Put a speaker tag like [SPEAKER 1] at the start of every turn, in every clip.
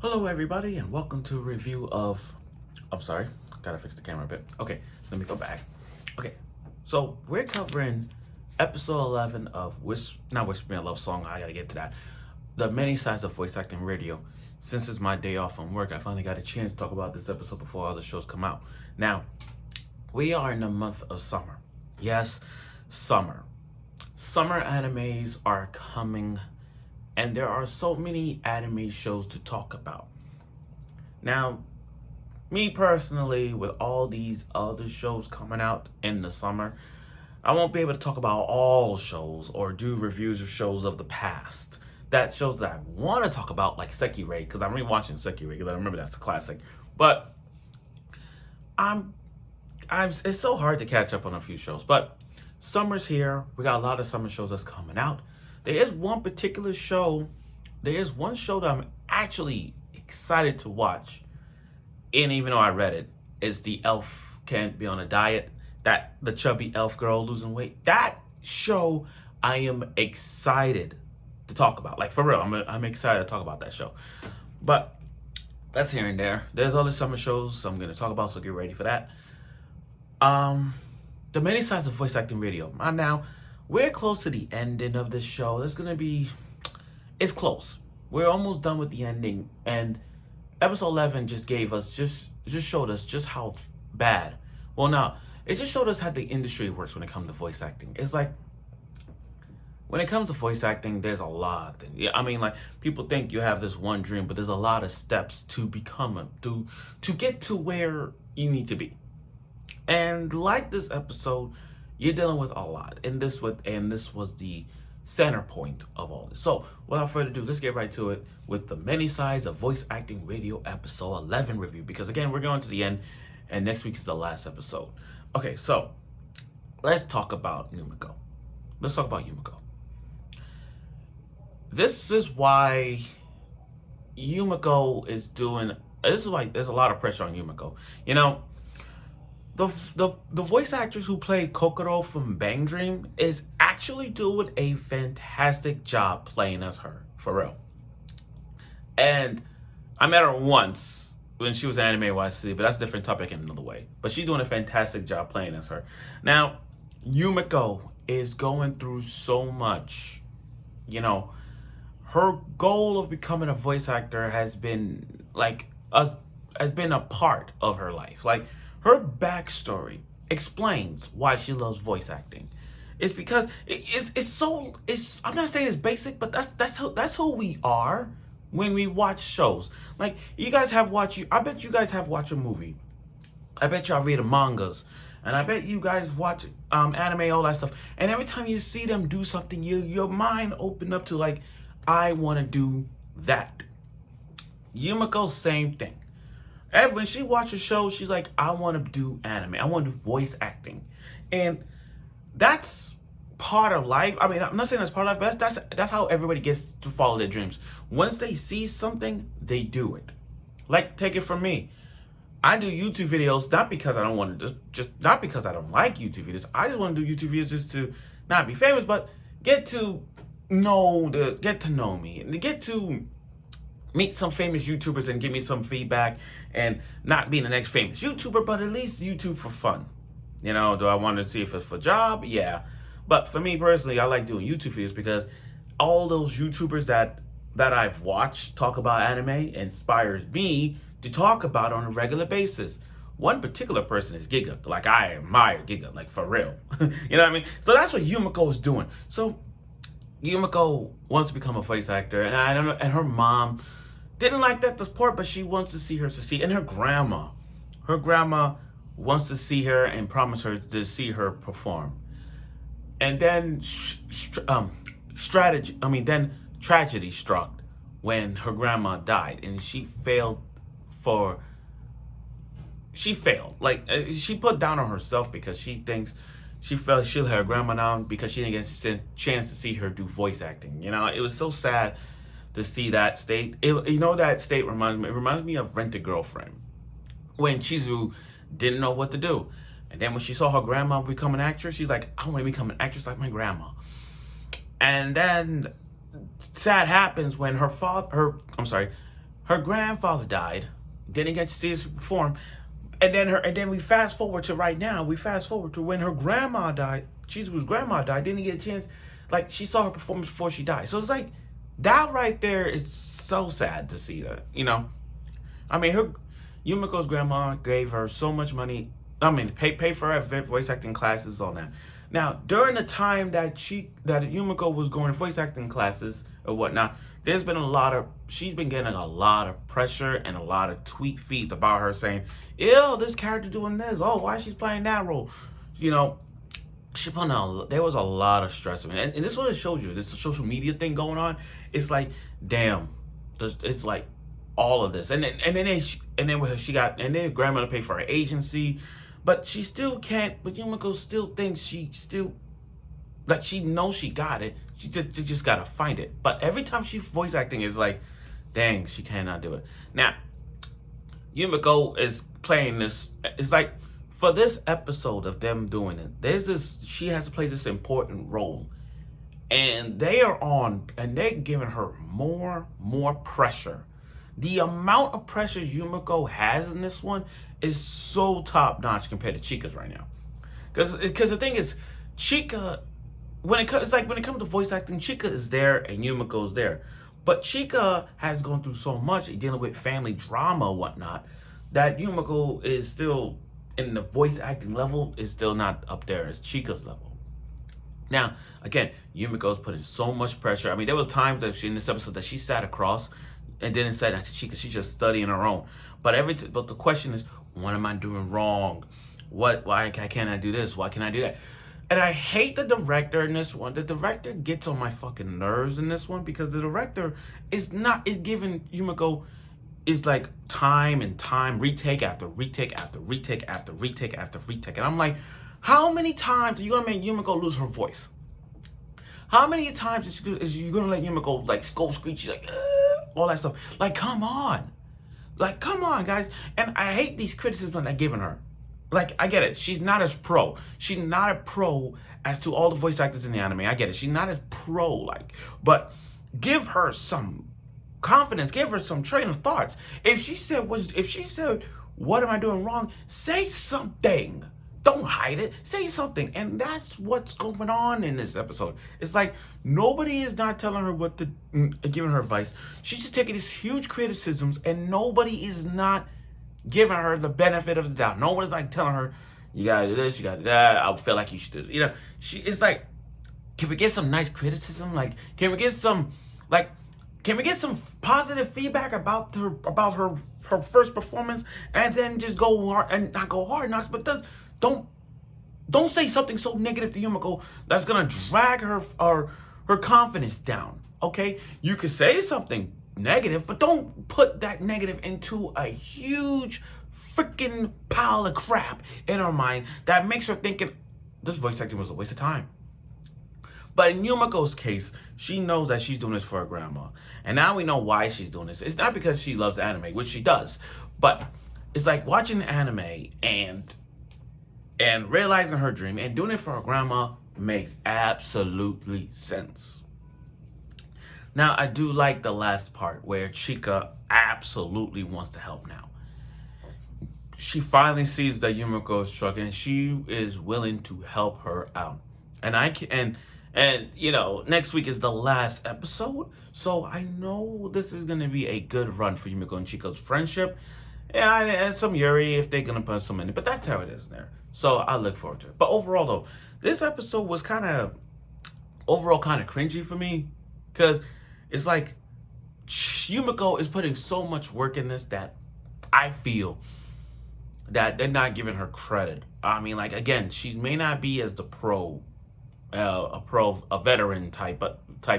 [SPEAKER 1] Hello everybody and welcome to a review of, I'm sorry, gotta fix the camera a bit. Okay, let me go back. Okay, so we're covering episode 11 of not Whisper Me a Love Song, I gotta get to that. The many sides of voice acting radio. Since it's my day off from work, I finally got a chance to talk about this episode before other shows come out. Now, we are in the month of summer. Yes, summer. Summer animes are coming and there are so many anime shows to talk about. Now, me personally, with all these other shows coming out in the summer, I won't be able to talk about all shows or do reviews of shows of the past. That shows that I want to talk about, like Sekirei, because I'm rewatching Sekirei, because I remember that's a classic. But it's so hard to catch up on a few shows. But summer's here. We got a lot of summer shows that's coming out. There is one show that I'm actually excited to watch. And even though I read it, it's the elf can't be on a diet. That the chubby elf girl losing weight. That show I am excited to talk about. Like for real, I'm excited to talk about that show. But that's here and there. There's other summer shows I'm gonna talk about, so get ready for that. The many sides of voice acting radio. Now, we're close to the ending of this show. It's close. We're almost done with the ending, and episode 11 just showed us just how bad. Well, no, it just showed us how the industry works when it comes to voice acting. It's like, when it comes to voice acting, there's a lot of things. Yeah, I mean, like, people think you have this one dream, but there's a lot of steps to to get to where you need to be. And like this episode, you're dealing with a lot, and this was the center point of all this. So, without further ado, let's get right to it with the many sides of voice acting radio episode 11 review. Because again, we're going to the end, and next week is the last episode. Okay, so let's talk about Yumiko. This is why Yumiko is doing. This is why there's a lot of pressure on Yumiko. You know. The voice actress who played Kokoro from Bang Dream is actually doing a fantastic job playing as her, for real. And I met her once when she was Anime YC, but that's a different topic in another way. But she's doing a fantastic job playing as her. Now, Yumiko is going through so much. You know, her goal of becoming a voice actor has been a part of her life. Like, her backstory explains why she loves voice acting. It's because I'm not saying it's basic, but that's who we are when we watch shows. Like, I bet you guys have watched a movie. I bet y'all read the mangas. And I bet you guys watch anime, all that stuff. And every time you see them do something, your mind open up to like, I want to do that. Yumiko, same thing. And when she watches shows, she's like, I want to do anime. I want to do voice acting. And that's part of life. I mean, I'm not saying that's part of life, but that's how everybody gets to follow their dreams. Once they see something, they do it. Like, take it from me. I do YouTube videos not because I don't want to, just not because I don't like YouTube videos. I just want to do YouTube videos just to not be famous, but get to know me and get to meet some famous YouTubers and give me some feedback, and not being the next famous YouTuber, but at least YouTube for fun. You know, do I want to see if it's for job? Yeah. But for me personally, I like doing YouTube videos because all those YouTubers that I've watched talk about anime inspired me to talk about it on a regular basis. One particular person is Giga. Like, I admire Giga, like, for real. You know what I mean? So that's what Yumiko is doing. So Yumiko wants to become a voice actor, and I don't know, and her mom didn't like that support, but she wants to see her succeed. And her grandma wants to see her and promise her to see her perform. And then tragedy struck when her grandma died, and she failed. Like, she put down on herself because she thinks she felt she'll let her grandma down because she didn't get a chance to see her do voice acting. You know, it was so sad to see that state. That state reminds me of Rent a Girlfriend, when Chizu didn't know what to do, and then when she saw her grandma become an actress, she's like, I want to become an actress like my grandma. And then sad happens when her grandfather died, didn't get to see his perform, and then we fast forward to right now. We fast forward to when her grandma died. Chizu's grandma died. Didn't get a chance. Like, she saw her performance before she died. So it's like that right there is so sad to see that. I mean, her Yumiko's grandma gave her so much money. I mean, pay for her voice acting classes, all that. Now, during the time that Yumiko was going to voice acting classes or whatnot, she's been getting a lot of pressure and a lot of tweet feeds about her saying, ew, this character doing this. Oh, why she's playing that role? You know, there was a lot of stress. And this is what it shows you. This social media thing going on. It's like, damn, it's like all of this. And then grandmother paid for her agency. But she still can't, but Yumiko still thinks she knows she got it. She just gotta find it. But every time she's voice acting, is like, dang, she cannot do it. Now, Yumiko is playing this. It's like, for this episode of them doing it, she has to play this important role. And they're giving her more pressure. The amount of pressure Yumiko has in this one is so top notch compared to Chika's right now. Because the thing is, Chika, when it comes to voice acting, Chika is there and Yumiko is there. But Chika has gone through so much dealing with family drama and whatnot that Yumiko is still, in the voice acting level, is still not up there as Chika's level. Now, again, Yumiko's putting so much pressure. I mean, there was times that in this episode that she sat across and didn't say that to Chika. She's just studying her own. But the question is, what am I doing wrong? Why can't I do this? Why can't I do that? And I hate the director in this one. The director gets on my fucking nerves in this one, because the director is giving Yumiko is like time and time, retake after retake after retake after retake after retake. And I'm like, how many times are you gonna make Yumiko lose her voice? How many times is you gonna let Yumiko like go screechy, like all that stuff? Like, come on. Like, come on, guys. And I hate these criticisms that they're giving her. Like, I get it. She's not as pro. She's not a pro as to all the voice actors in the anime. I get it. She's not as pro-like. But give her some confidence. Give her some train of thoughts. If she said, what am I doing wrong? Say something. Don't hide it. Say something. And that's what's going on in this episode. It's like nobody is not telling her what to, giving her advice. She's just taking these huge criticisms, and nobody is not giving her the benefit of the doubt. Nobody's like telling her, you gotta do this, you gotta do that. I feel like you should do this. It's like, can we get some nice criticism? Like, can we get some positive feedback about her first performance, and then just go hard, and not go hard knocks, but don't say something so negative to Yumiko that's gonna drag her confidence down. Okay, you could say something negative, but don't put that negative into a huge freaking pile of crap in her mind that makes her thinking this voice acting was a waste of time. But in Yumiko's case, she knows that she's doing this for her grandma. And now we know why she's doing this. It's not because she loves anime, which she does, but it's like watching anime and realizing her dream and doing it for her grandma makes absolutely sense. Now, I do like the last part where Chika absolutely wants to help now. She finally sees that Yumiko is struggling, and she is willing to help her out. And next week is the last episode, so I know this is gonna be a good run for Yumiko and Chika's friendship. Yeah, and some Yuri if they're gonna put some in it, but that's how it is there. So I look forward to it. But overall, though, this episode was kind of cringy for me, because it's like Yumiko is putting so much work in this that I feel that they're not giving her credit. I mean, like, again, she may not be as the a veteran type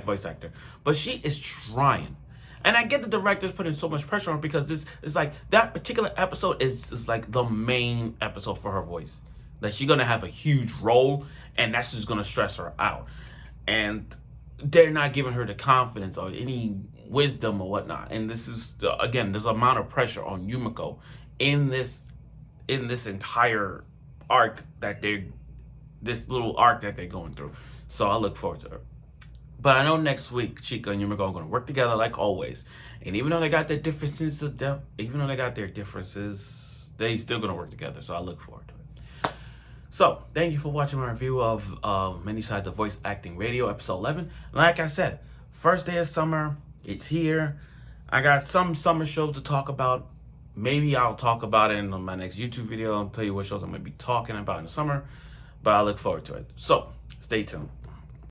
[SPEAKER 1] voice actor, but she is trying. And I get the director's putting so much pressure on her, because this is like, that particular episode is like the main episode for her voice. Like, she's gonna have a huge role, and that's just gonna stress her out. And they're not giving her the confidence or any wisdom or whatnot. And this is, again, there's an amount of pressure on Yumiko in this entire arc this little arc that they're going through. So I look forward to her. But I know next week Chika and Yumiko are going to work together like always. And even though they got their differences, they still going to work together. So I look forward to it. So thank you for watching my review of Many Sides of Voice Acting Radio, episode 11. Like I said, first day of summer, it's here. I got some summer shows to talk about. Maybe I'll talk about it in my next YouTube video. I'll tell you what shows I'm going to be talking about in the summer. But I look forward to it. So stay tuned.